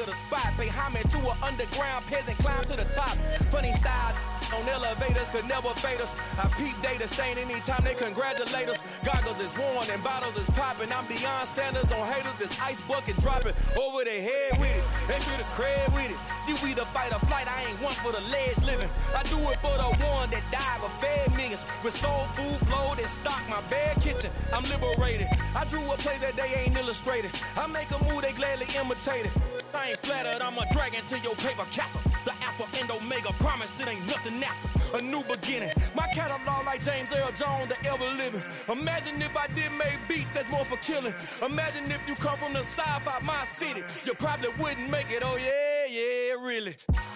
to the spot. Pay homage to an underground peasant, climb to the top. Funny style on elevators could never fade us. I peep data stain anytime they congratulate us. Goggles is worn and bottles is popping. I'm Deion Sanders on haters, this ice bucket dropping over their head with it. Extra the cred with it. You either fight or flight, I ain't one for the ledge living. I do it for the one that died but fed millions. With soul food flowed and stocked my bare kitchen. I'm liberated. I drew a play that they ain't illustrated. I make a move, they gladly imitate it. I ain't flattered, I'm a dragon to your paper castle. The Alpha and Omega, promise it ain't nothing after. A new beginning. My catalog like James Earl Jones, the ever living. Imagine if I did make beats that's more for killing. Imagine if you come from the south out my city. You probably wouldn't make it, oh yeah, really.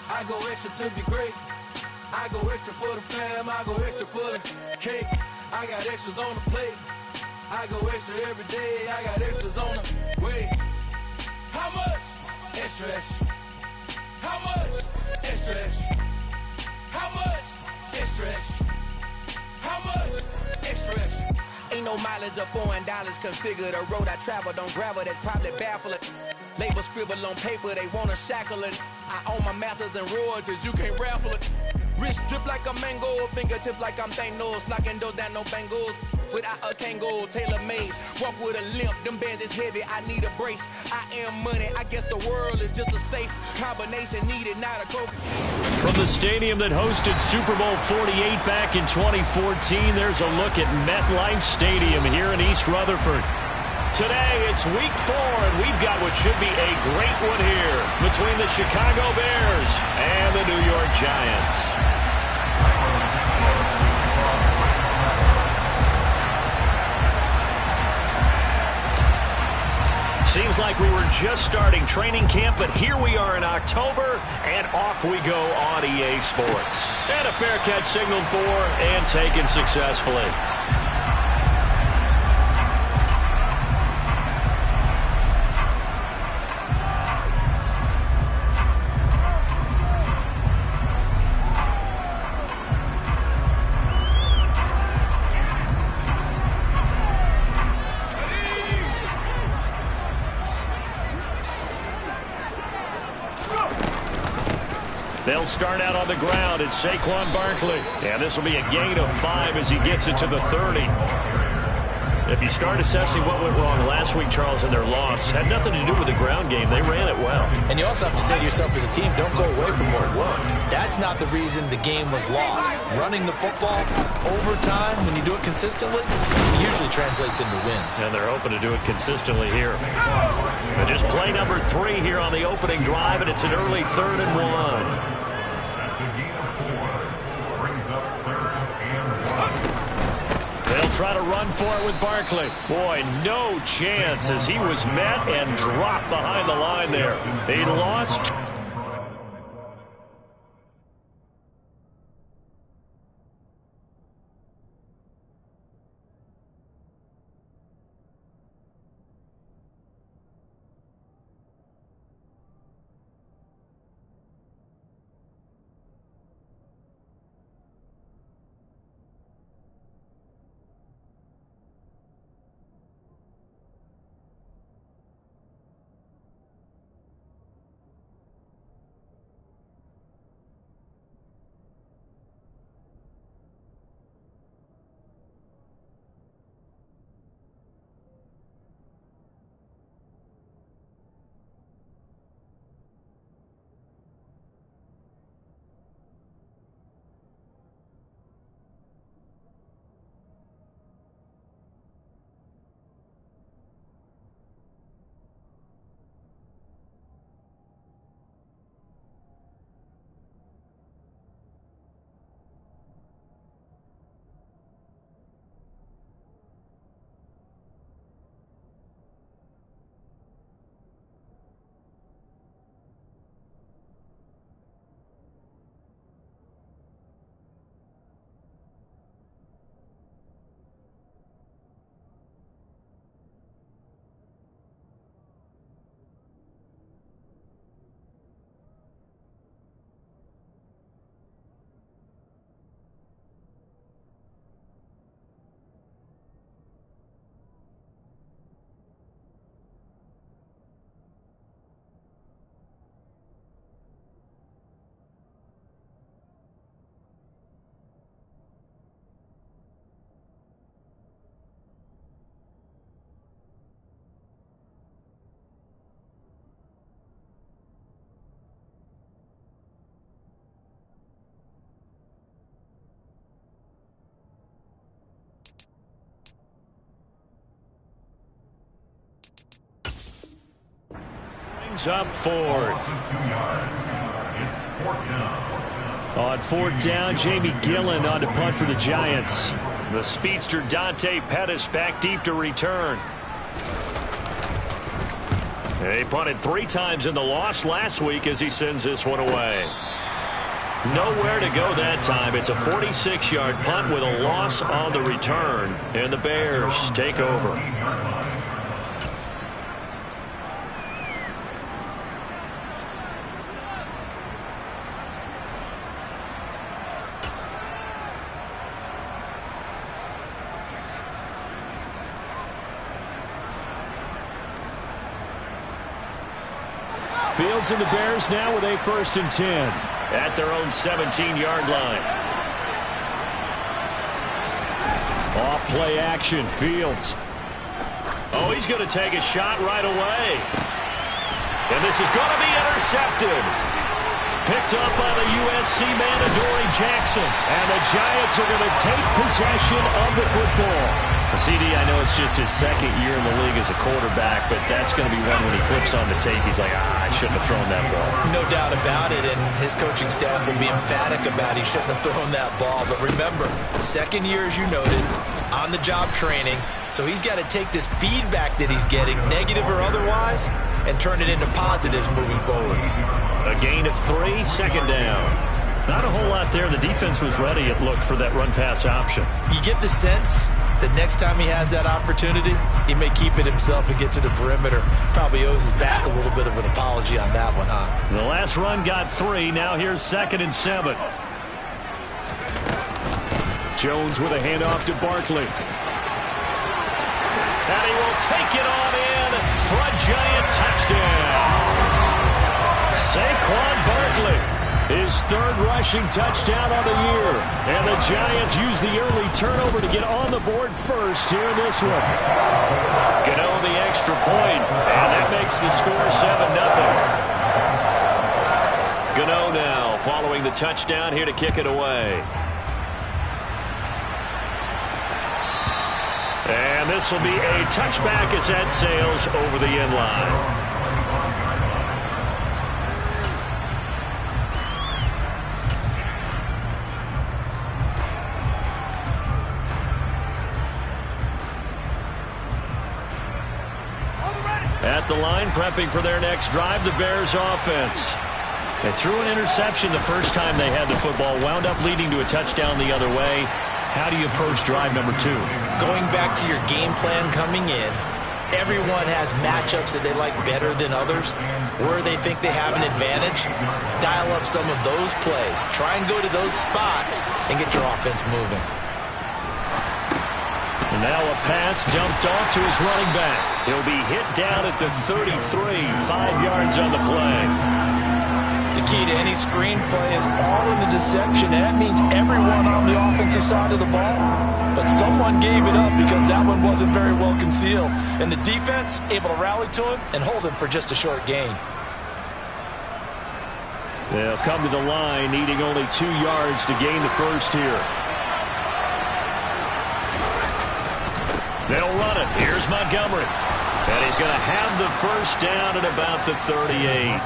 I go extra to be great. I go extra for the fam, I go extra for the cake. I got extras on the plate. I go extra every day, I got extras on the way. How much? Extra, extra. How much? Extra, extra. How much? Extra, extra. How much? Extra, extra. Ain't no mileage of $4 configure the road I travel. Don't gravel that probably baffle it. Label scribble on paper, they wanna shackle it. I own my masters and royalties, you can't raffle it. Wrist drip like a mango, fingertips like I'm Thanos. Knocking those down, no bangles. Without a Kango, tailor-made. Walk with a limp, them bands is heavy, I need a brace. I am money, I guess the world is just a safe combination needed, not a coke. From the stadium that hosted Super Bowl 48 back in 2014, there's a look at MetLife Stadium here in East Rutherford. Today, it's week 4, and we've got what should be a great one here between the Chicago Bears and the New York Giants. Seems like we were just starting training camp, but here we are in October, and off we go on EA Sports. And a fair catch signaled for and taken successfully. They'll start out on the ground. It's Saquon Barkley. And this will be a gain of 5 as he gets it to the 30. If you start assessing what went wrong last week, Charles, in their loss, had nothing to do with the ground game. They ran it well. And you also have to say to yourself as a team, don't go away from what worked. That's not the reason the game was lost. Running the football over time, when you do it consistently, it usually translates into wins. And they're hoping to do it consistently here. But just play number 3 here on the opening drive, and it's an early 3rd and 1. They'll try to run for it with Barkley. Boy, no chance as he was met and dropped behind the line there. He lost. Brings up fourth. On fourth down, Jamie Gillen on to punt for the Giants. The speedster Dante Pettis back deep to return. They punted 3 times in the loss last week as he sends this one away. Nowhere to go that time. It's a 46-yard punt with a loss on the return. And the Bears take over. Fields and the Bears now with a 1st and 10 at their own 17-yard line. Off play action. Fields. Oh, he's going to take a shot right away. And this is going to be intercepted. Picked up by the USC man, Adoree Jackson. And the Giants are going to take possession of the football. CD, I know it's just his 2nd year in the league as a quarterback, but that's going to be one when he flips on the tape. He's like, I shouldn't have thrown that ball. No doubt about it, and his coaching staff will be emphatic about he shouldn't have thrown that ball. But remember, 2nd year, as you noted, on-the-job training, so he's got to take this feedback that he's getting, negative or otherwise, and turn it into positives moving forward. A gain of 3, 2nd down. Not a whole lot there. The defense was ready, it looked, for that run-pass option. You get the sense that next time he has that opportunity, he may keep it himself and get to the perimeter. Probably owes his back a little bit of an apology on that one, huh? The last run got 3. Now here's 2nd and 7. Jones with a handoff to Barkley. And he will take it on in for a Giant touchdown. Saquon Barkley. His 3rd rushing touchdown on the year. And the Giants use the early turnover to get on the board first here in this one. Gano the extra point, and that makes the score 7-0. Gano now following the touchdown here to kick it away. And this will be a touchback as that sails over the end line. At the line, prepping for their next drive, the Bears offense. They threw an interception the first time they had the football, wound up leading to a touchdown the other way. How do you approach drive number 2? Going back to your game plan coming in, everyone has matchups that they like better than others, where they think they have an advantage. Dial up some of those plays. Try and go to those spots and get your offense moving. And now a pass dumped off to his running back. He'll be hit down at the 33, 5 yards on the play. The key to any screen play is all in the deception, and that means everyone on the offensive side of the ball. But someone gave it up because that one wasn't very well concealed. And the defense able to rally to him and hold him for just a short gain. They'll come to the line, needing only 2 yards to gain the first here. They'll run it. Here's Montgomery. And he's going to have the first down at about the 38.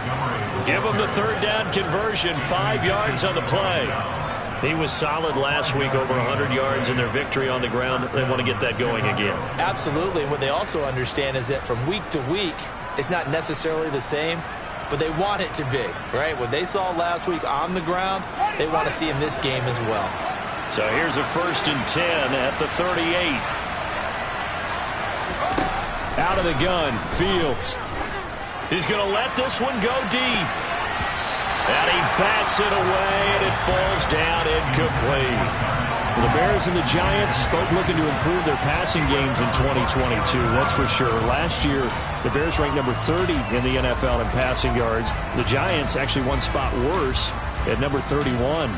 Give him the 3rd down conversion, 5 yards on the play. He was solid last week, over 100 yards in their victory on the ground. They want to get that going again. Absolutely. And what they also understand is that from week to week, it's not necessarily the same, but they want it to be, right? What they saw last week on the ground, they want to see in this game as well. So here's a 1st and 10 at the 38. Out of the gun, Fields. He's going to let this one go deep. And he bats it away, and it falls down incomplete. Well, the Bears and the Giants both looking to improve their passing games in 2022, that's for sure. Last year, the Bears ranked number 30 in the NFL in passing yards. The Giants actually one spot worse at number 31.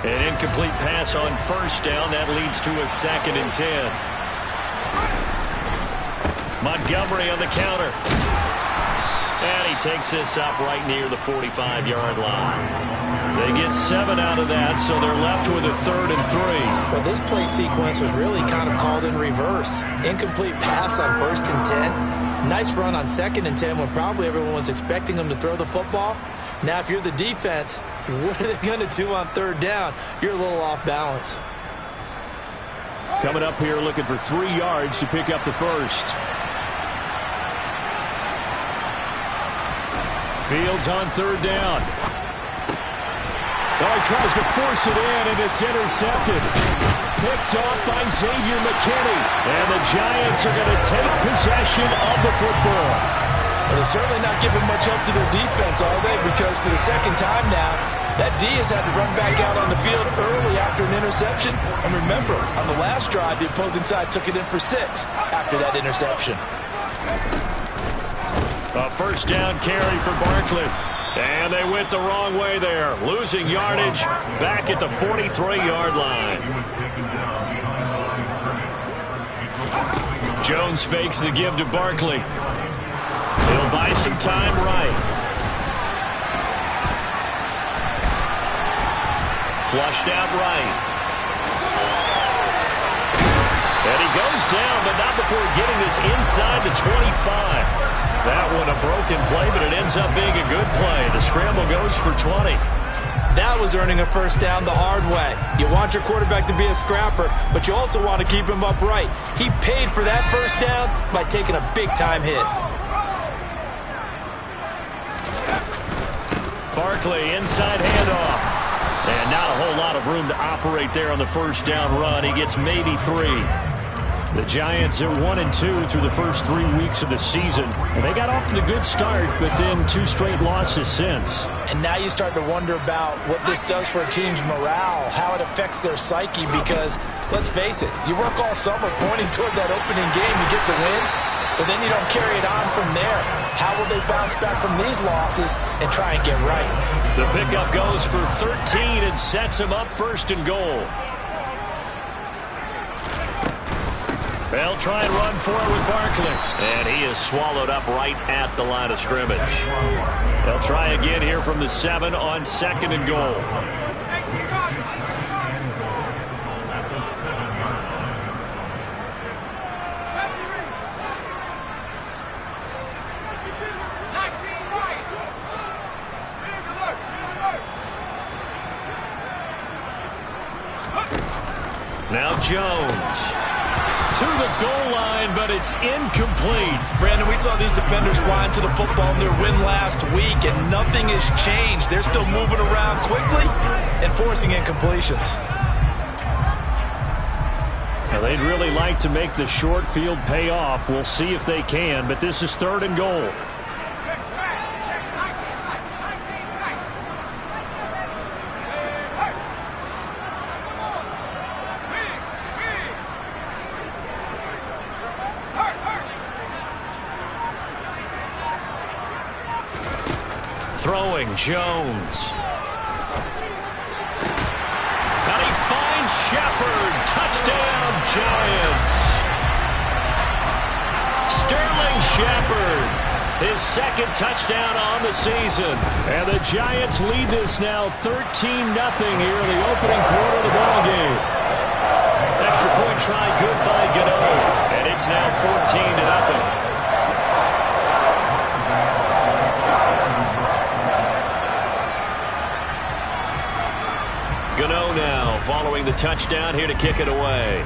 An incomplete pass on 1st down. That leads to a 2nd and 10. Montgomery on the counter. And he takes this up right near the 45-yard line. They get 7 out of that, so they're left with a 3rd and 3. Well, this play sequence was really kind of called in reverse. Incomplete pass on 1st and 10. Nice run on 2nd and 10 when probably everyone was expecting them to throw the football. Now, if you're the defense, what are they going to do on 3rd down? You're a little off balance. Coming up here looking for 3 yards to pick up the first. Fields on 3rd down. Oh, he tries to force it in, and it's intercepted. Picked off by Xavier McKinney. And the Giants are going to take possession of the football. Well, they're certainly not giving much up to their defense, are they? Because for the 2nd time now, that D has had to run back out on the field early after an interception. And remember, on the last drive, the opposing side took it in for 6 after that interception. A 1st down carry for Barkley. And they went the wrong way there. Losing yardage back at the 43-yard line. Jones fakes the give to Barkley. He'll buy some time right. Flushed out right. And he goes down, but not before getting this inside the 25. That one a broken play, but it ends up being a good play. The scramble goes for 20. That was earning a 1st down the hard way. You want your quarterback to be a scrapper, but you also want to keep him upright. He paid for that 1st down by taking a big-time hit. Barkley, inside handoff. And not a whole lot of room to operate there on the 1st down run. He gets maybe 3. The Giants are 1-2 through the first 3 weeks of the season. And they got off to the good start, but then 2 straight losses since. And now you start to wonder about what this does for a team's morale, how it affects their psyche, because, let's face it, you work all summer pointing toward that opening game, you get the win, but then you don't carry it on from there. How will they bounce back from these losses and try and get right? The pickup goes for 13 and sets him up 1st and goal. They'll try and run for it with Barkley. And he is swallowed up right at the line of scrimmage. They'll try again here from the 7 on 2nd and goal. Now Jones. To the goal line, but it's incomplete. Brandon, we saw these defenders flying to the football in their win last week, and nothing has changed. They're still moving around quickly and forcing incompletions. Now, they'd really like to make the short field pay off. We'll see if they can, but this is 3rd and goal. Throwing Jones. And he finds Shepard. Touchdown, Giants. Sterling Shepard. His 2nd touchdown on the season. And the Giants lead this now 13-0 here in the opening quarter of the ballgame. Extra point try good by Gano. And it's now 14-0. Gano now following the touchdown here to kick it away.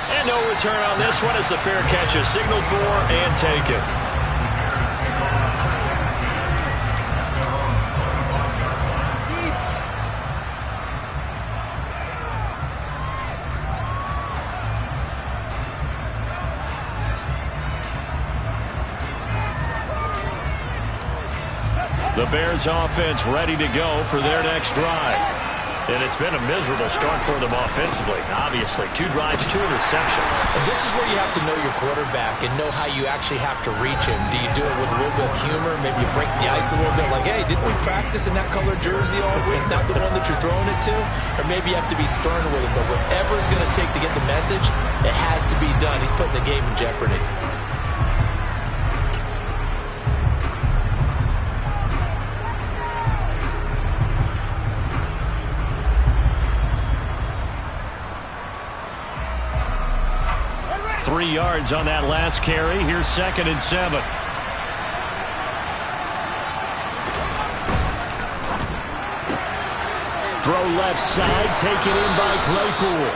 And no return on this one as the fair catch is signaled for and taken. The Bears offense ready to go for their next drive. And it's been a miserable start for them offensively. Obviously, 2 drives, 2 interceptions. And this is where you have to know your quarterback and know how you actually have to reach him. Do you do it with a little bit of humor? Maybe you break the ice a little bit like, hey, didn't we practice in that color jersey all week? Not the one that you're throwing it to? Or maybe you have to be stern with him. But whatever it's going to take to get the message, it has to be done. He's putting the game in jeopardy. 3 yards on that last carry. Here's 2nd and 7. Throw left side, taken in by Claypool.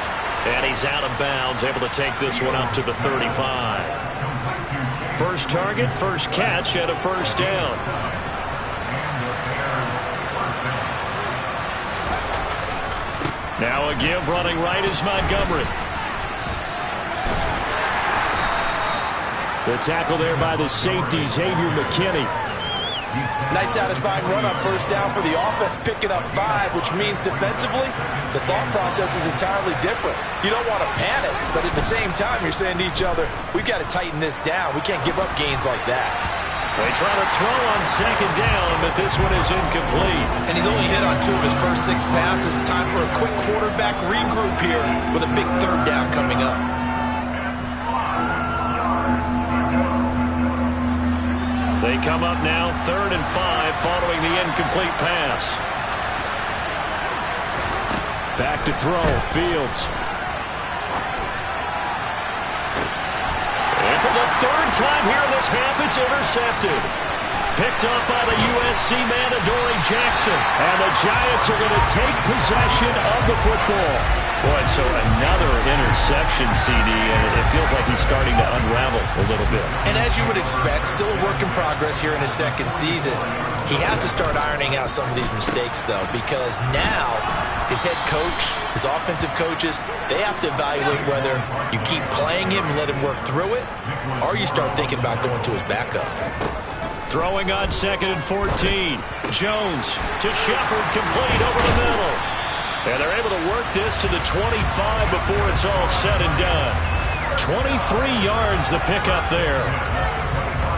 And he's out of bounds, able to take this one up to the 35. First target, first catch, and a first down. Now a give, running right is Montgomery. The tackle there by the safety, Xavier McKinney. Nice satisfying run on first down for the offense, picking up 5, which means defensively, the thought process is entirely different. You don't want to panic, but at the same time, you're saying to each other, we've got to tighten this down. We can't give up gains like that. They try to throw on 2nd down, but this one is incomplete. And he's only hit on 2 of his first 6 passes. Time for a quick quarterback regroup here with a big 3rd down coming up. They come up now 3rd and 5 following the incomplete pass. Back to throw, Fields. And for the 3rd time here in this half, it's intercepted. Picked up by the USC man, Adoree Jackson. And the Giants are going to take possession of the football. Boy, so another interception, CD, and it feels like he's starting to unravel a little bit. And as you would expect, still a work in progress here in his 2nd season. He has to start ironing out some of these mistakes, though, because now his head coach, his offensive coaches, they have to evaluate whether you keep playing him and let him work through it, or you start thinking about going to his backup. Throwing on 2nd and 14. Jones to Shepard, complete over the middle. And they're able to work this to the 25 before it's all said and done. 23 yards the pickup there.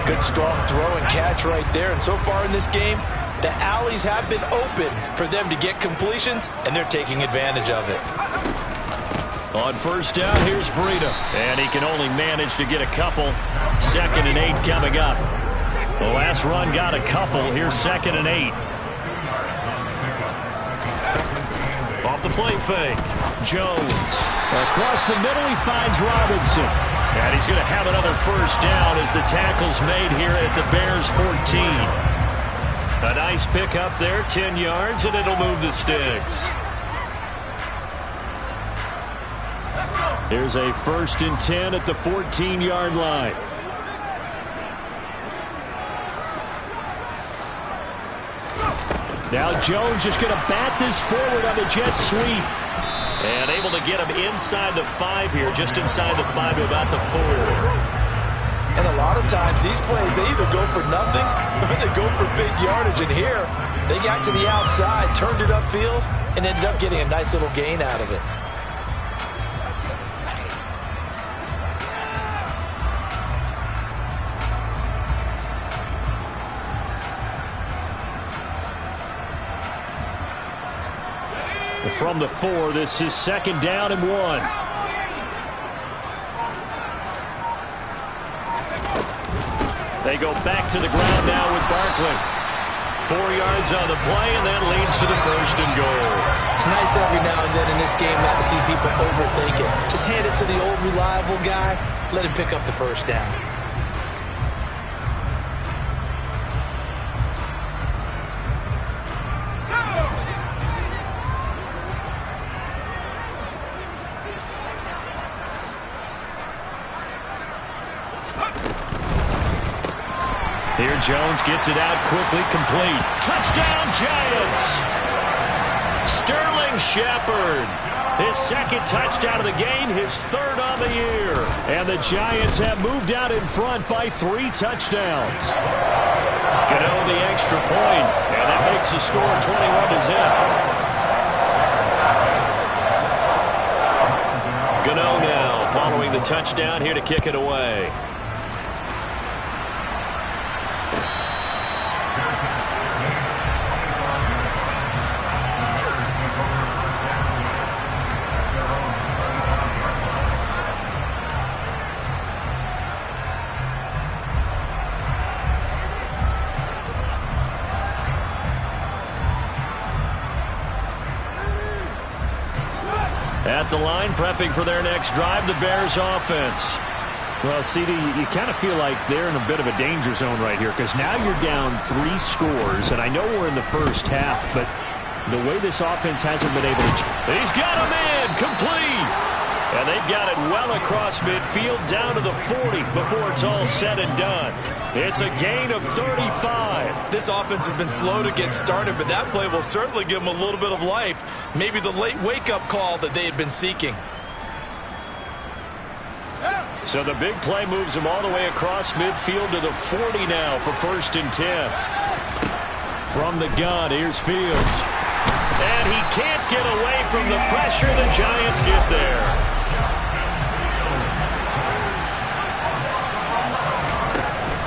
Good strong throw and catch right there. And so far in this game, the alleys have been open for them to get completions, and they're taking advantage of it. On first down, here's Breida. And he can only manage to get a couple. 2nd and 8 coming up. The last run got a couple. Here's 2nd and 8. Off the play fake. Jones. Across the middle, he finds Robinson. And he's going to have another first down as the tackle's made here at the Bears 14. A nice pick up there, 10 yards, and it'll move the sticks. Here's a 1st and 10 at the 14-yard line. Now Jones just going to bat this forward on the jet sweep. And able to get him inside the 5 here, just inside the 5 to about the 4. And a lot of times these plays, they either go for nothing or they go for big yardage. And here, they got to the outside, turned it upfield, and ended up getting a nice little gain out of it. From the 4, this is 2nd down and 1. They go back to the ground now with Barkley. 4 yards on the play, and that leads to the 1st and goal. It's nice every now and then in this game not to see people overthink it. Just hand it to the old reliable guy, let him pick up the first down. Here Jones gets it out quickly, complete. Touchdown, Giants! Sterling Shepard. His 2nd touchdown of the game, his 3rd on the year. And the Giants have moved out in front by 3 touchdowns. Gano the extra point, and that makes the score 21-0. Gano now following the touchdown here to kick it away. At the line, prepping for their next drive, the Bears offense. Well, CD, you kind of feel like they're in a bit of a danger zone right here because now you're down 3 scores, and I know we're in the first half, but the way this offense hasn't been able to... He's got him in, complete! And they've got it well across midfield down to the 40 before it's all said and done. It's a gain of 35. This offense has been slow to get started, but that play will certainly give them a little bit of life. Maybe the late wake-up call that they had been seeking. So the big play moves him all the way across midfield to the 40 now for 1st and 10. From the gun, here's Fields. And he can't get away from the pressure. The Giants get there.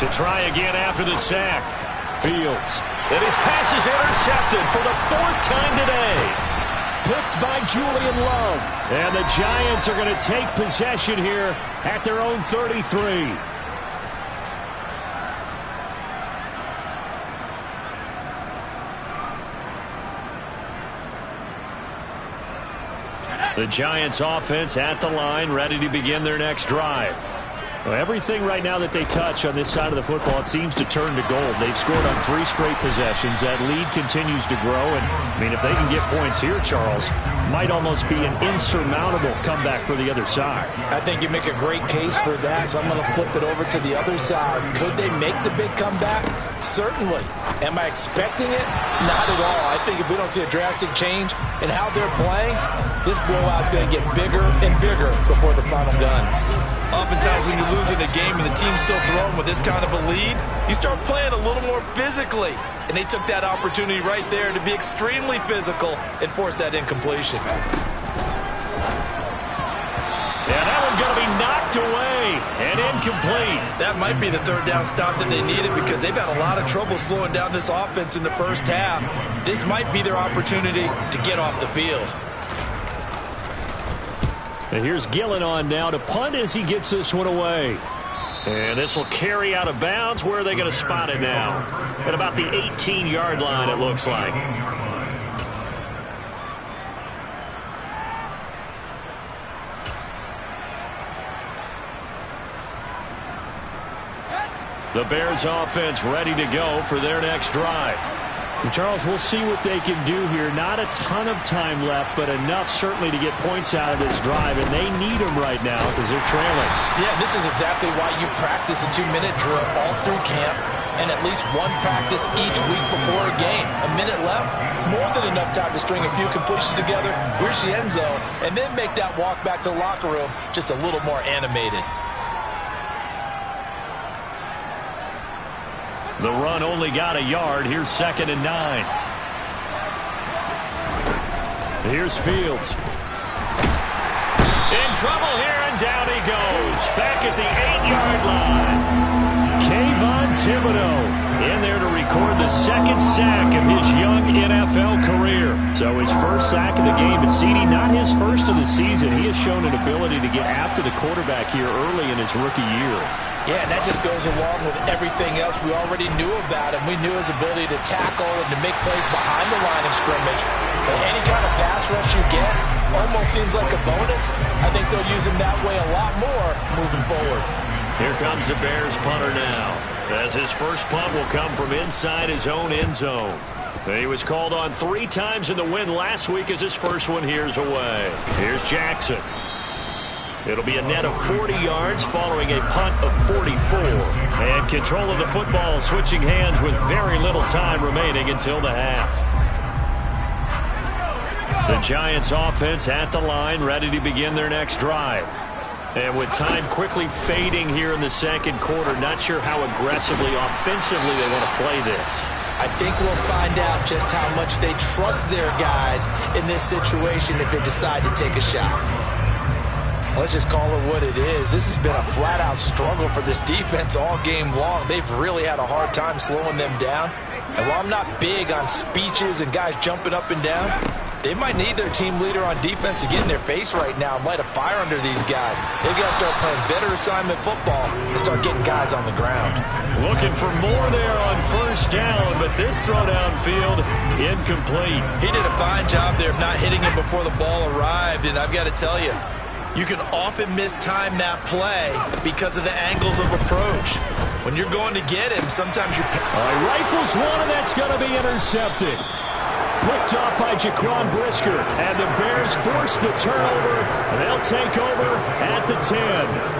To try again after the sack. Fields. And his pass is intercepted for the 4th time today. Picked by Julian Love. And the Giants are going to take possession here at their own 33. The Giants offense at the line, ready to begin their next drive. Well, everything right now that they touch on this side of the football, it seems to turn to gold. They've scored on 3 straight possessions. That lead continues to grow. And, I mean, if they can get points here, Charles, might almost be an insurmountable comeback for the other side. I think you make a great case for that, so I'm going to flip it over to the other side. Could they make the big comeback? Certainly. Am I expecting it? Not at all. I think if we don't see a drastic change in how they're playing, this blowout's going to get bigger and bigger before the final gun. Oftentimes when you lose in a game and the team's still throwing with this kind of a lead, you start playing a little more physically. And they took that opportunity right there to be extremely physical and force that incompletion. Yeah, that one's going to be knocked away and incomplete. That might be the 3rd down stop that they needed because they've had a lot of trouble slowing down this offense in the first half. This might be their opportunity to get off the field. And here's Gillen on now to punt as he gets this one away. And this will carry out of bounds. Where are they going to spot it now? At about the 18-yard line, it looks like. The Bears offense ready to go for their next drive. And Charles, we'll see what they can do here. Not a ton of time left, but enough certainly to get points out of this drive, and they need them right now because they're trailing. Yeah, this is exactly why you practice a 2-minute drill all through camp and at least one practice each week before a game. A minute left, more than enough time to string a few completions together, reach the end zone, and then make that walk back to the locker room just a little more animated. The run only got a yard. Here's 2nd and 9. Here's Fields. In trouble here, and down he goes. Back at the 8-yard line. Kayvon Thibodeau in there to record the 2nd sack of his young NFL career. So his 1st sack of the game. But CD, not his first of the season. He has shown an ability to get after the quarterback here early in his rookie year. Yeah, and that just goes along with everything else we already knew about him. We knew his ability to tackle and to make plays behind the line of scrimmage. But any kind of pass rush you get almost seems like a bonus. I think they'll use him that way a lot more moving forward. Here comes the Bears punter now, as his first punt will come from inside his own end zone. He was called on 3 times in the win last week as his first one here's away. Here's Jackson. It'll be a net of 40 yards following a punt of 44. And control of the football switching hands with very little time remaining until the half. The Giants offense at the line, ready to begin their next drive. And with time quickly fading here in the 2nd quarter, not sure how aggressively, offensively they want to play this. I think we'll find out just how much they trust their guys in this situation if they decide to take a shot. Let's just call it what it is. This has been a flat-out struggle for this defense all game long. They've really had a hard time slowing them down. And while I'm not big on speeches and guys jumping up and down, they might need their team leader on defense to get in their face right now and light a fire under these guys. They've got to start playing better assignment football and start getting guys on the ground. Looking for more there on 1st down, but this throw downfield incomplete. He did a fine job there of not hitting him before the ball arrived, and I've got to tell you, You can often mistime that play because of the angles of approach. When you're going to get him, sometimes you're... Rifles one, and that's going to be intercepted. Picked off by Jaquan Brisker, and the Bears force the turnover, and they'll take over at the 10.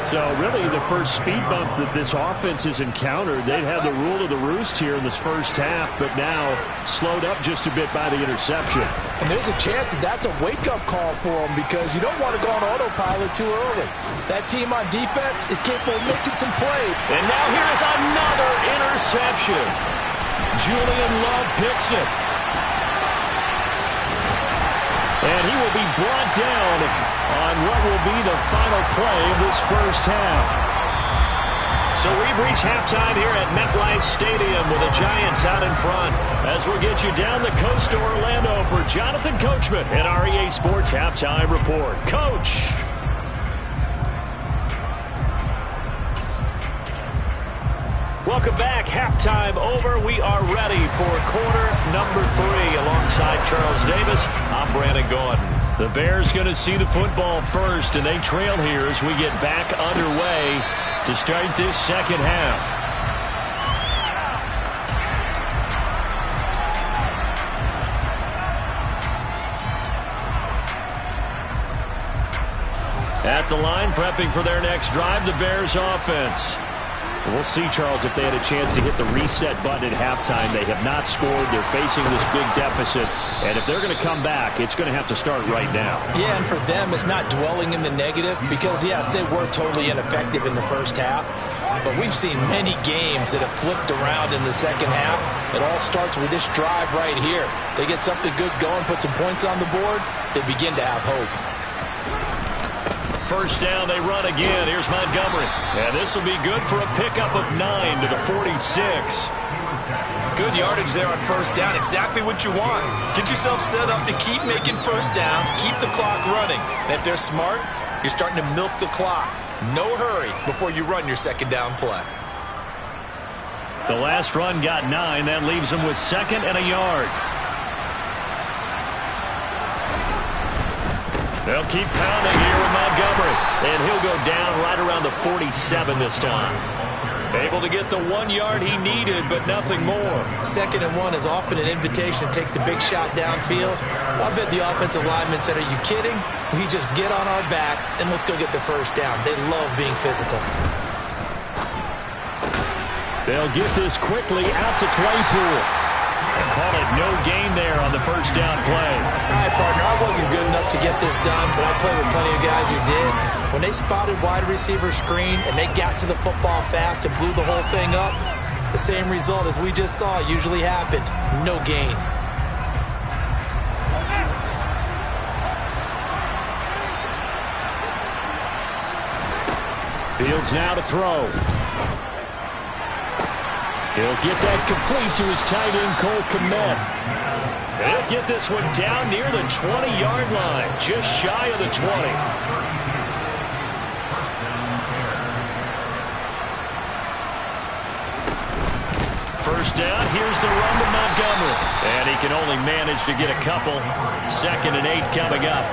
So really the first speed bump that this offense has encountered. They'd had the rule of the roost here in this first half, but now slowed up just a bit by the interception. And there's a chance that that's a wake-up call for them because you don't want to go on autopilot too early. That team on defense is capable of making some plays. And now here's another interception. Julian Love picks it. And he will be brought down on what will be the final play of this first half. So we've reached halftime here at MetLife Stadium with the Giants out in front. As we'll get you down the coast to Orlando for Jonathan Coachman and our EA Sports Halftime Report. Coach. Welcome back. Halftime over. We are ready for quarter number 3 alongside Charles Davis. I'm Brandon Gordon. The Bears going to see the football first, and they trail here as we get back underway to start this second half. At the line, prepping for their next drive, the Bears offense. We'll see, Charles, if they had a chance to hit the reset button at halftime. They have not scored. They're facing this big deficit. And if they're going to come back, it's going to have to start right now. Yeah, and for them, it's not dwelling in the negative because, yes, they were totally ineffective in the first half. But we've seen many games that have flipped around in the second half. It all starts with this drive right here. They get something good going, put some points on the board, they begin to have hope. First down, they run again. Here's Montgomery. And this will be good for a pickup of 9 to the 46. Good yardage there on first down. Exactly what you want. Get yourself set up to keep making first downs, keep the clock running. And if they're smart, you're starting to milk the clock. No hurry before you run your second down play. The last run got 9. That leaves them with 2nd and a yard. They'll keep pounding here with Montgomery. And he'll go down right around the 47 this time. Able to get the 1 yard he needed, but nothing more. 2nd and 1 is often an invitation to take the big shot downfield. I bet the offensive lineman said, "Are you kidding? We just get on our backs and let's go get the first down." They love being physical. They'll get this quickly out to Claypool. And call it no gain there on the first down play. All right, partner, I wasn't good enough to get this done, but I played with plenty of guys who did. When they spotted wide receiver screen and they got to the football fast and blew the whole thing up, the same result as we just saw usually happened. No gain. Fields now to throw. He'll get that complete to his tight end, Cole Kmet. He'll get this one down near the 20-yard line, just shy of the 20. First down, here's the run to Montgomery. And he can only manage to get a couple. 2nd and 8 coming up.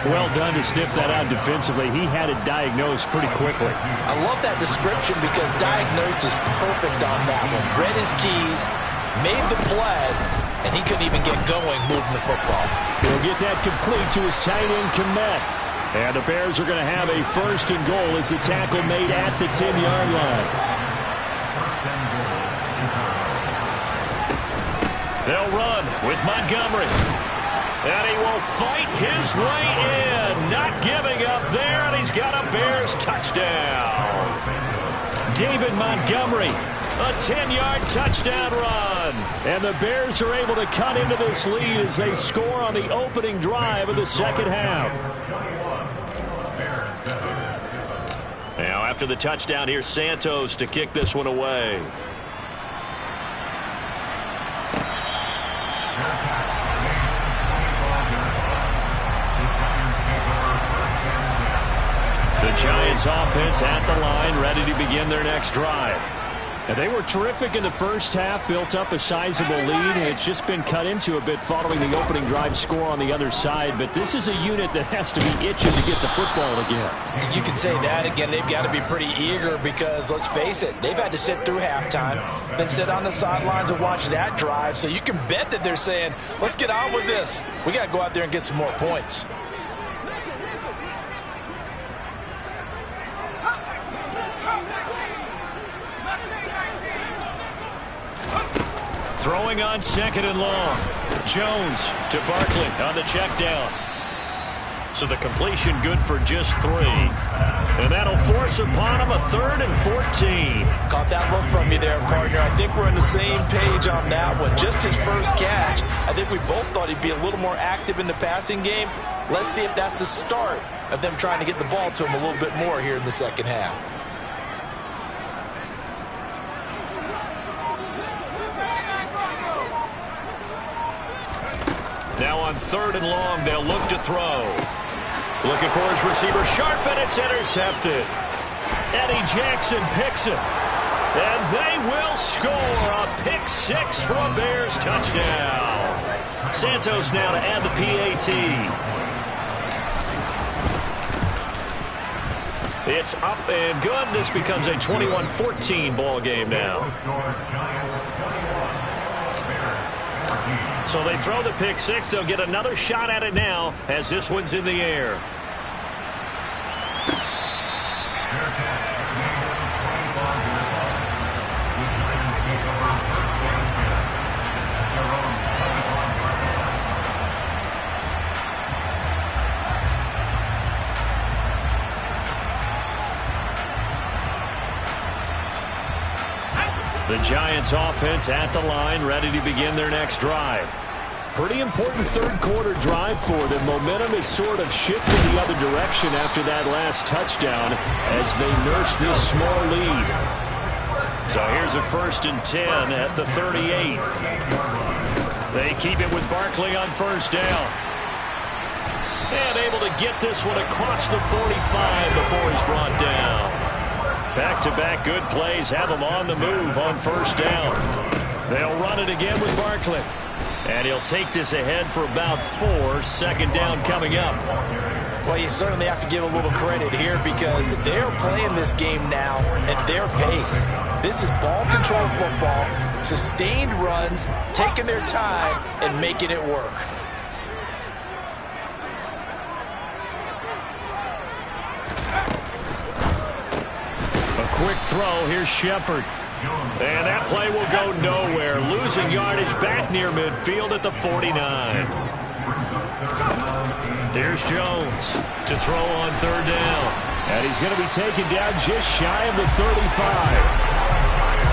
Well done to sniff that out defensively. He had it diagnosed pretty quickly. I love that description because diagnosed is perfect on that one. Read his keys, made the play, and he couldn't even get going moving the football. He'll get that complete to his tight end, Kmet. And the Bears are going to have a 1st and goal as the tackle made at the 10-yard line. They'll run with Montgomery. And he will fight his way in. Not giving up there, and he's got a Bears touchdown. David Montgomery, a 10-yard touchdown run. And the Bears are able to cut into this lead as they score on the opening drive of the second half. Now, after the touchdown, here's Santos to kick this one away. The Giants offense at the line, ready to begin their next drive. And they were terrific in the first half, built up a sizable lead. It's just been cut into a bit following the opening drive score on the other side. But this is a unit that has to be itching to get the football again. You can say that again. They've got to be pretty eager because, let's face it, they've had to sit through halftime, then sit on the sidelines and watch that drive. So you can bet that they're saying, let's get on with this. We got to go out there and get some more points. Throwing on 2nd and long. Jones to Barkley on the check down. So the completion good for just 3. And that'll force upon him a 3rd and 14. Caught that look from you there, partner. I think we're on the same page on that one. Just his first catch. I think we both thought he'd be a little more active in the passing game. Let's see if that's the start of them trying to get the ball to him a little bit more here in the second half. Now on 3rd and long, they'll look to throw. Looking for his receiver, sharp, and it's intercepted. Eddie Jackson picks it. And they will score a pick 6 for a Bears touchdown. Santos now to add the PAT. It's up and good. This becomes a 21-14 ball game now. So they throw the pick 6. They'll get another shot at it now as this one's in the air. The Giants offense at the line, ready to begin their next drive. Pretty important third quarter drive for them. Momentum is sort of shifted the other direction after that last touchdown as they nurse this small lead. So here's a 1st and 10 at the 38. They keep it with Barkley on 1st down. And able to get this one across the 45 before he's brought down. Back-to-back good plays have him on the move on 1st down. They'll run it again with Barkley. And he'll take this ahead for about 4. 2nd down coming up. Well, you certainly have to give a little credit here because they're playing this game now at their pace. This is ball control football, sustained runs, taking their time and making it work. Quick throw. Here's Shepard. And that play will go nowhere. Losing yardage back near midfield at the 49. Here's Jones to throw on 3rd down. And he's going to be taken down just shy of the 35.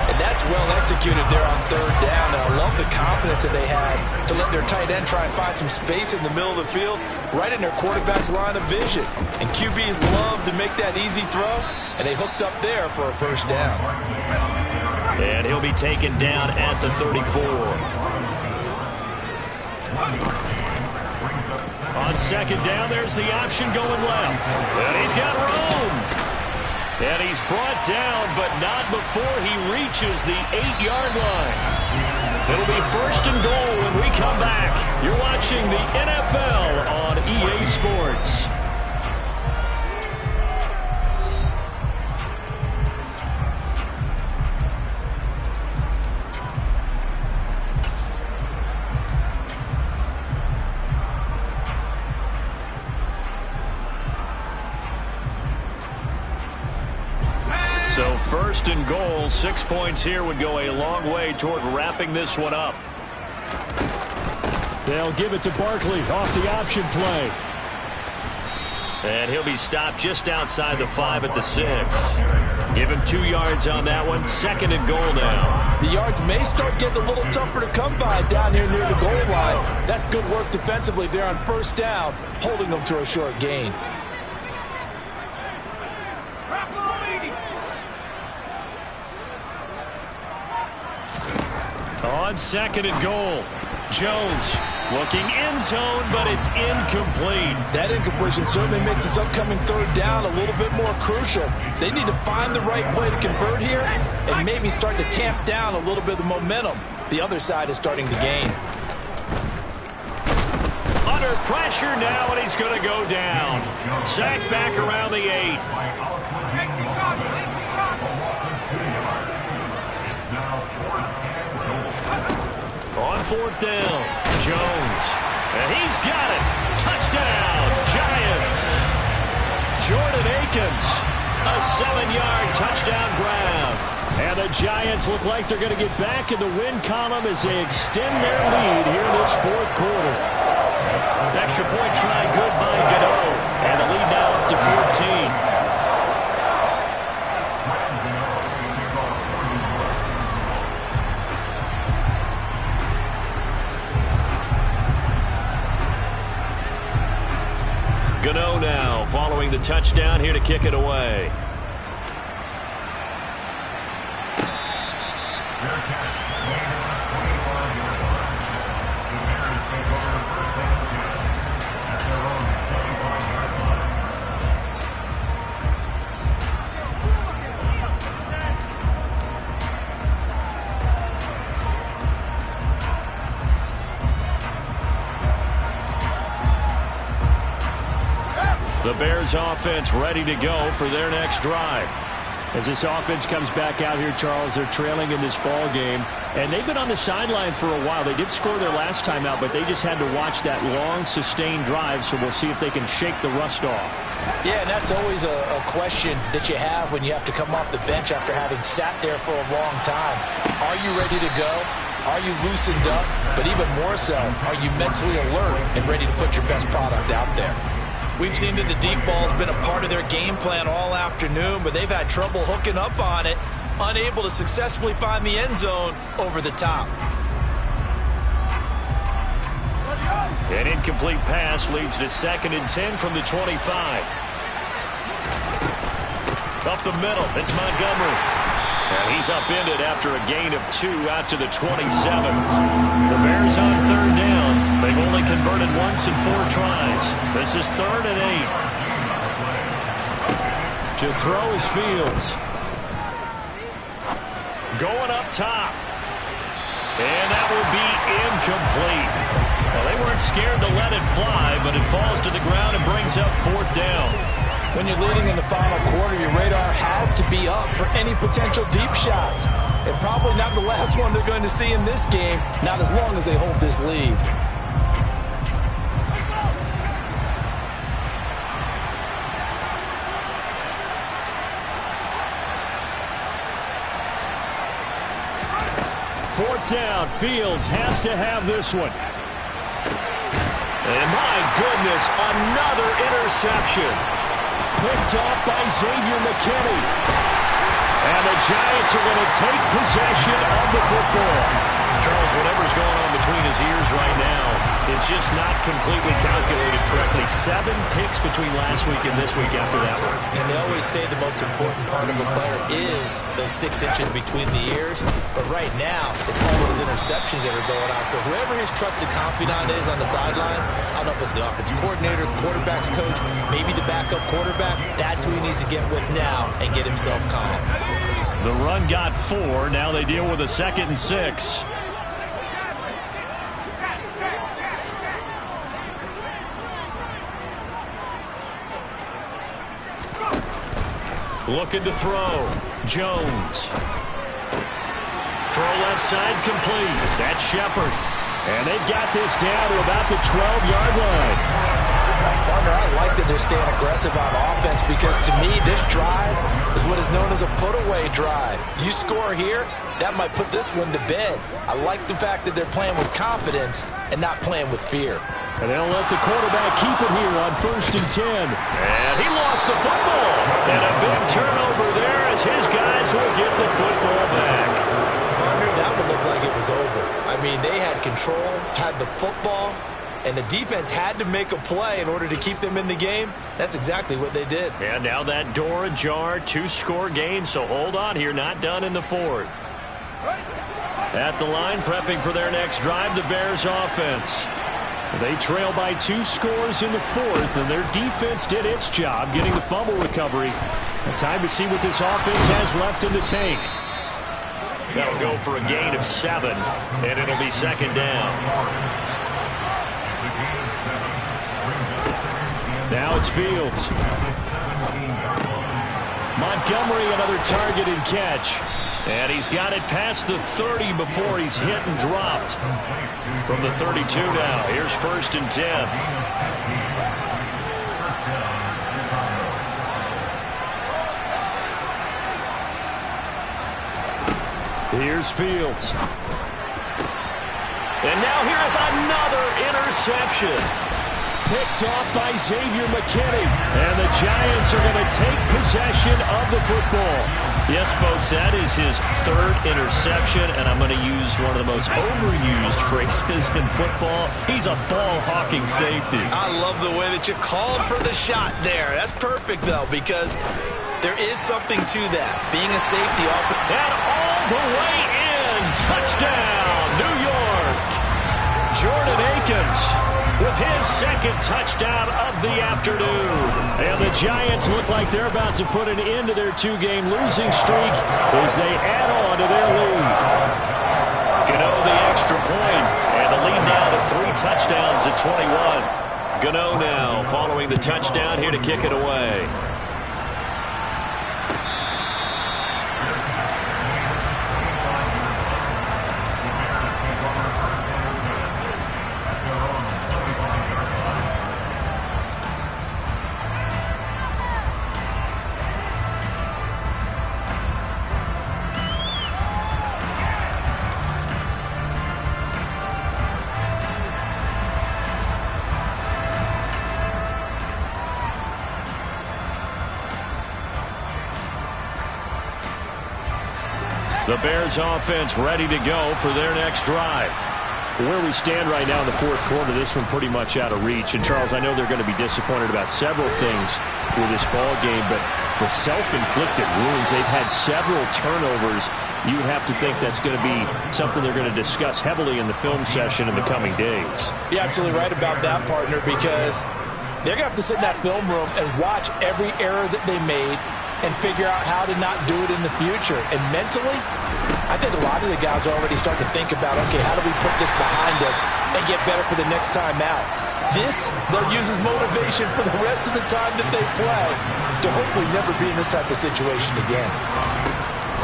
And that's well executed there on 3rd down. And I love the confidence that they had to let their tight end try and find some space in the middle of the field, right in their quarterback's line of vision. And QBs love to make that easy throw, and they hooked up there for a 1st down. And he'll be taken down at the 34. On 2nd down, there's the option going left. And he's got room. And he's brought down, but not before he reaches the 8-yard line. It'll be 1st and goal when we come back. You're watching the NFL on EA Sports. So 1st and goal, 6 points here would go a long way toward wrapping this one up. They'll give it to Barkley off the option play. And he'll be stopped just outside the 5 at the 6. Give him 2 yards on that one. 2nd and goal now. The yards may start getting a little tougher to come by down here near the goal line. That's good work defensively there on 1st down, holding them to a short gain. On 2nd and goal, Jones Looking end zone, but it's incomplete. That incompletion certainly makes this upcoming third down a little bit more crucial. They need to find the right play to convert here and maybe start to tamp down a little bit of the momentum the other side is starting to gain. Under pressure now, and he's going to go down. Sacked back around the 8. On fourth down, Jones. And he's got it. Touchdown, Giants. Jordan Akins, a 7-yard touchdown grab. And the Giants look like they're going to get back in the win column as they extend their lead here in this fourth quarter. Extra point try good by Gano. And the lead now up to 14. Gano now following the touchdown here to kick it away. The Bears offense ready to go for their next drive. As this offense comes back out here, Charles, they're trailing in this ball game, and they've been on the sideline for a while. They did score their last time out, but they just had to watch that long, sustained drive, so we'll see if they can shake the rust off. Yeah, and that's always a question that you have when you have to come off the bench after having sat there for a long time. Are you ready to go? Are you loosened up? But even more so, are you mentally alert and ready to put your best product out there? We've seen that the deep ball's been a part of their game plan all afternoon, but they've had trouble hooking up on it, unable to successfully find the end zone over the top. An incomplete pass leads to 2nd and 10 from the 25. Up the middle, it's Montgomery. And he's upended after a gain of 2 out to the 27. The Bears on third down. They've only converted once in 4 tries. This is 3rd and 8. To throw is Fields. Going up top. And that will be incomplete. Well, they weren't scared to let it fly, but it falls to the ground and brings up 4th down. When you're leading in the final quarter, your radar has to be up for any potential deep shots. And probably not the last one they're going to see in this game, not as long as they hold this lead. Fourth down, Fields has to have this one. And my goodness, another interception. Picked off by Xavier McKinney. And the Giants are going to take possession of the football. Charles, whatever's going on between his ears right now, it's just not completely calculated correctly. 7 picks between last week and this week after that one. And they always say the most important part of a player is those 6 inches between the ears. But right now, it's all those interceptions that are going on. So whoever his trusted confidant is on the sidelines, I don't know if it's the offensive coordinator, the quarterback's coach, maybe the backup quarterback, that's who he needs to get with now and get himself calm. The run got 4. Now they deal with a 2nd and 6. Looking to throw. Jones. Throw left side complete. That's Shepard. And they've got this down to about the 12-yard line. Partner, I like that they're staying aggressive on offense because to me this drive is what is known as a put-away drive. You score here, that might put this one to bed. I like the fact that they're playing with confidence and not playing with fear. And they'll let the quarterback keep it here on 1st and 10. And he lost the football. And a big turnover there as his guys will get the football back. Partner, that would look like it was over. I mean, they had control, had the football, and the defense had to make a play in order to keep them in the game. That's exactly what they did. And now that door ajar, 2-score game, so hold on here, not done in the 4th. At the line, prepping for their next drive, the Bears offense. They trail by 2 scores in the 4th, and their defense did its job getting the fumble recovery. Time to see what this offense has left in the tank. That'll go for a gain of 7, and it'll be 2nd down. Now it's Fields. Montgomery, another target and catch. And he's got it past the 30 before he's hit and dropped. From the 32 now, here's 1st and 10. Here's Fields. And now here is another interception. Picked off by Xavier McKinney. And the Giants are going to take possession of the football. Yes, folks, that is his 3rd interception, and I'm going to use one of the most overused phrases in football. He's a ball-hawking safety. I love the way that you called for the shot there. That's perfect, though, because there is something to that. Being a safety off. And all the way in. Touchdown, New York. Jordan Akins with his 2nd touchdown of the afternoon. And the Giants look like they're about to put an end to their 2-game losing streak as they add on to their lead. Gano the extra point, and the lead now to 3 touchdowns at 21. Gano now following the touchdown here to kick it away. The Bears offense ready to go for their next drive. Where we stand right now in the 4th quarter, this one pretty much out of reach. And, Charles, I know they're going to be disappointed about several things with this ball game, but the self-inflicted wounds, they've had several turnovers. You would have to think that's going to be something they're going to discuss heavily in the film session in the coming days. You're absolutely right about that, partner, because they're going to have to sit in that film room and watch every error that they made and figure out how to not do it in the future. And mentally, I think a lot of the guys are already starting to think about, okay, how do we put this behind us and get better for the next time out? This, they'll use as motivation for the rest of the time that they play to hopefully never be in this type of situation again.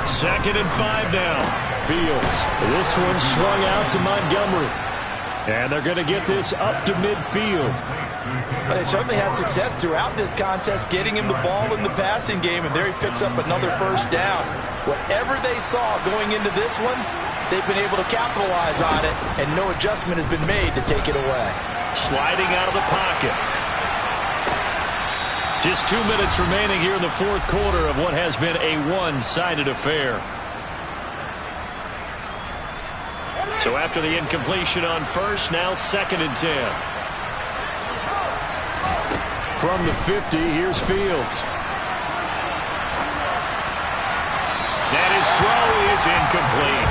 2nd and 5 now. Fields. This one swung out to Montgomery. And they're going to get this up to midfield. They certainly had success throughout this contest, getting him the ball in the passing game, and there he picks up another 1st down. Whatever they saw going into this one, they've been able to capitalize on it, and no adjustment has been made to take it away. Sliding out of the pocket. Just 2 minutes remaining here in the 4th quarter of what has been a one-sided affair. So after the incompletion on 1st, now 2nd and 10. From the 50, here's Fields. And his throw is incomplete.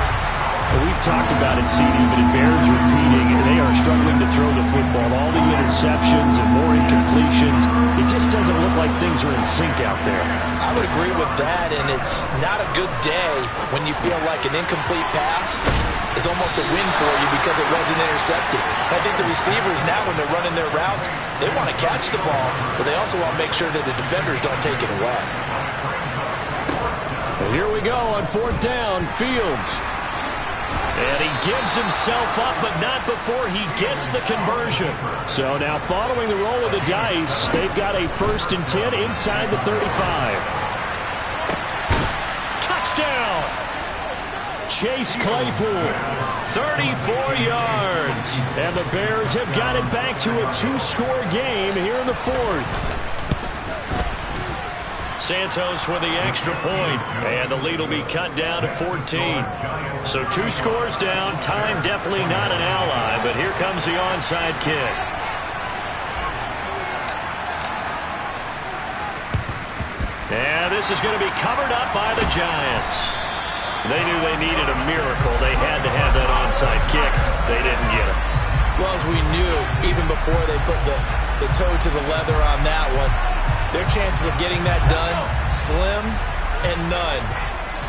Well, we've talked about it, CD, but it bears repeating. They are struggling to throw the football. All the interceptions and more incompletions. It just doesn't look like things are in sync out there. I would agree with that, and it's not a good day when you feel like an incomplete pass is almost a win for you because it wasn't intercepted. I think the receivers now, when they're running their routes, they want to catch the ball, but they also want to make sure that the defenders don't take it away. And here we go on 4th down, Fields. And he gives himself up, but not before he gets the conversion. So now following the roll of the dice, they've got a 1st and 10 inside the 35. Touchdown! Chase Claypool, 34 yards. And the Bears have got it back to a 2-score game here in the 4th. Santos with the extra point, and the lead will be cut down to 14. So 2 scores down, time definitely not an ally, but here comes the onside kick. And this is going to be covered up by the Giants. They knew they needed a miracle. They had to have that onside kick. They didn't get it. Well, as we knew, even before they put the toe to the leather on that one, their chances of getting that done, slim and none.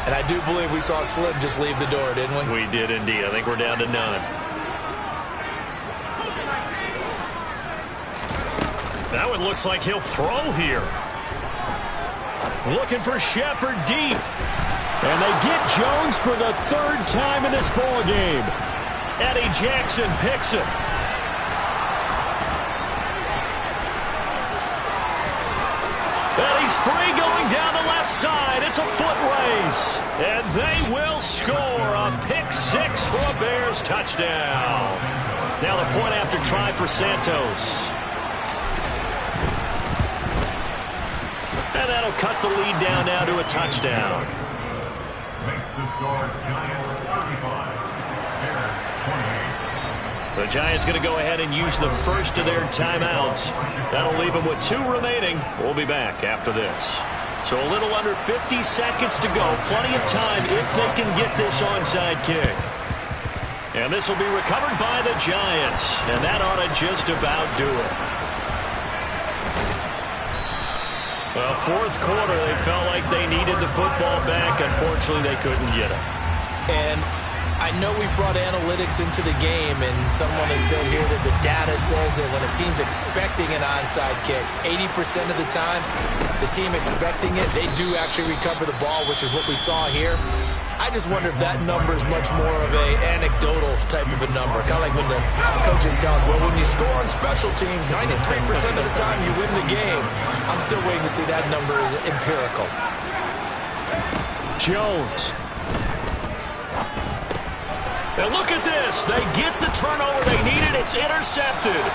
And I do believe we saw Slim just leave the door, didn't we? We did indeed. I think we're down to none. That one looks like he'll throw here. Looking for Shepard deep. And they get Jones for the third time in this ball game. Eddie Jackson picks it. And he's free going down the left side. It's a foot race. And they will score a pick six for a Bears touchdown. Now the point after try for Santos. And that'll cut the lead down now to a touchdown. Makes the score Giants 35, Bears 28. The Giants going to go ahead and use the first of their timeouts. That'll leave them with 2 remaining. We'll be back after this. So a little under 50 seconds to go. Plenty of time if they can get this onside kick. And this will be recovered by the Giants. And that ought to just about do it. Well, fourth quarter, they felt like they needed the football back. Unfortunately, they couldn't get it. And I know we brought analytics into the game, and someone has said here that the data says that when a team's expecting an onside kick, 80% of the time, the team expecting it, they do actually recover the ball, which is what we saw here. I just wonder if that number is much more of a anecdotal type of a number. Kind of like when the coaches tell us, well, when you score on special teams, 93% of the time you win the game. I'm still waiting to see that number is empirical. Jones. And look at this. They get the turnover they needed. It's intercepted.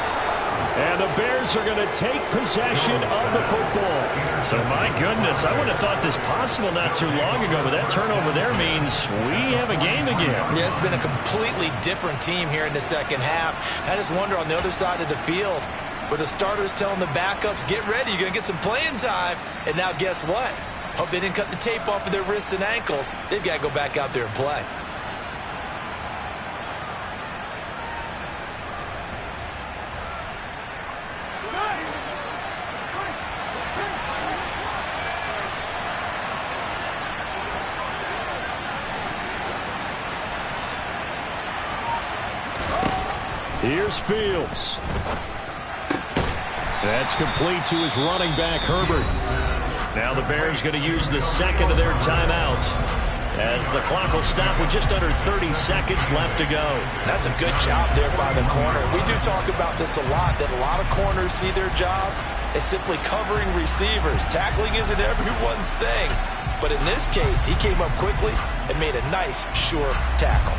And the Bears are going to take possession of the football. So, my goodness, I would have thought this possible not too long ago, but that turnover there means we have a game again. Yeah, it's been a completely different team here in the second half. I just wonder on the other side of the field, where the starters telling the backups, get ready, you're going to get some playing time. And now guess what? Hope they didn't cut the tape off of their wrists and ankles. They've got to go back out there and play. Here's Fields. That's complete to his running back, Herbert. Now the Bears going to use the second of their timeouts as the clock will stop with just under 30 seconds left to go. That's a good job there by the corner. We do talk about this a lot, that a lot of corners see their job as simply covering receivers. Tackling isn't everyone's thing. But in this case, he came up quickly and made a nice, sure tackle.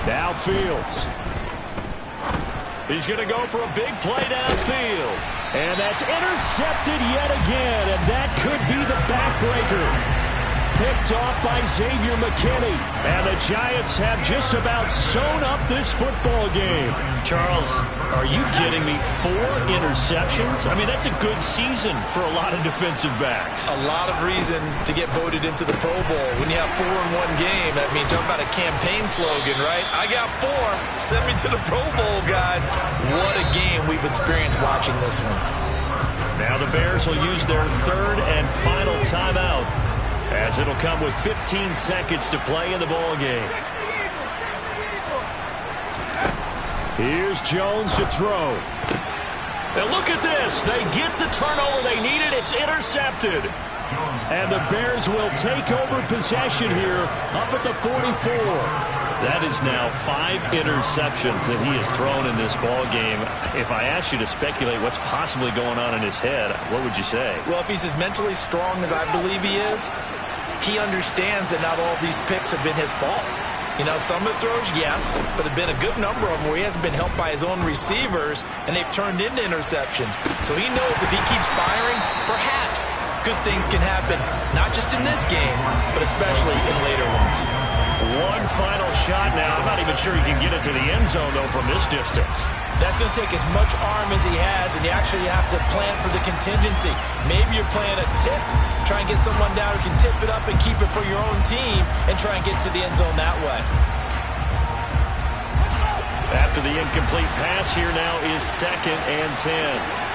Now Fields. He's going to go for a big play downfield. And that's intercepted yet again. And that could be the backbreaker. Picked off by Xavier McKinney. And the Giants have just about sewn up this football game. Charles, are you kidding me? 4 interceptions? I mean, that's a good season for a lot of defensive backs. A lot of reason to get voted into the Pro Bowl. When you have 4 in one game, I mean, talk about a campaign slogan, right? I got 4. Send me to the Pro Bowl, guys. What a game we've experienced watching this one. Now the Bears will use their third and final timeout, as it'll come with 15 seconds to play in the ball game. Here's Jones to throw. And look at this. They get the turnover they needed. It's intercepted. And the Bears will take over possession here up at the 44. That is now 5 interceptions that he has thrown in this ball game. If I asked you to speculate what's possibly going on in his head, what would you say? Well, if he's as mentally strong as I believe he is, he understands that not all of these picks have been his fault. You know, some of the throws, yes, but there have been a good number of them where he hasn't been helped by his own receivers, and they've turned into interceptions. So he knows if he keeps firing, perhaps good things can happen, not just in this game, but especially in later ones. One final shot now. I'm not even sure he can get it to the end zone, though, from this distance. That's going to take as much arm as he has, and you actually have to plan for the contingency. Maybe you're playing a tip. Try and get someone down who can tip it up and keep it for your own team and try and get to the end zone that way. After the incomplete pass, here now is 2nd and 10.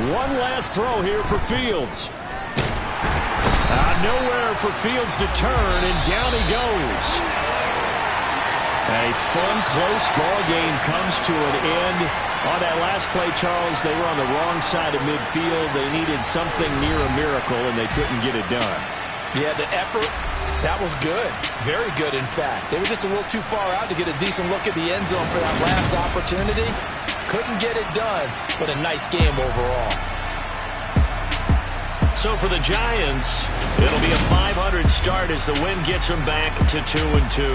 One last throw here for Fields. Nowhere for Fields to turn, and down he goes. A fun, close ball game comes to an end. On that last play, Charles, they were on the wrong side of midfield. They needed something near a miracle, and they couldn't get it done. Yeah, the effort, that was good. Very good, in fact. They were just a little too far out to get a decent look at the end zone for that last opportunity. Couldn't get it done, but a nice game overall. So for the Giants, it'll be a 500 start as the win gets them back to 2-2.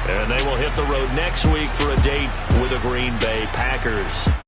And they will hit the road next week for a date with the Green Bay Packers.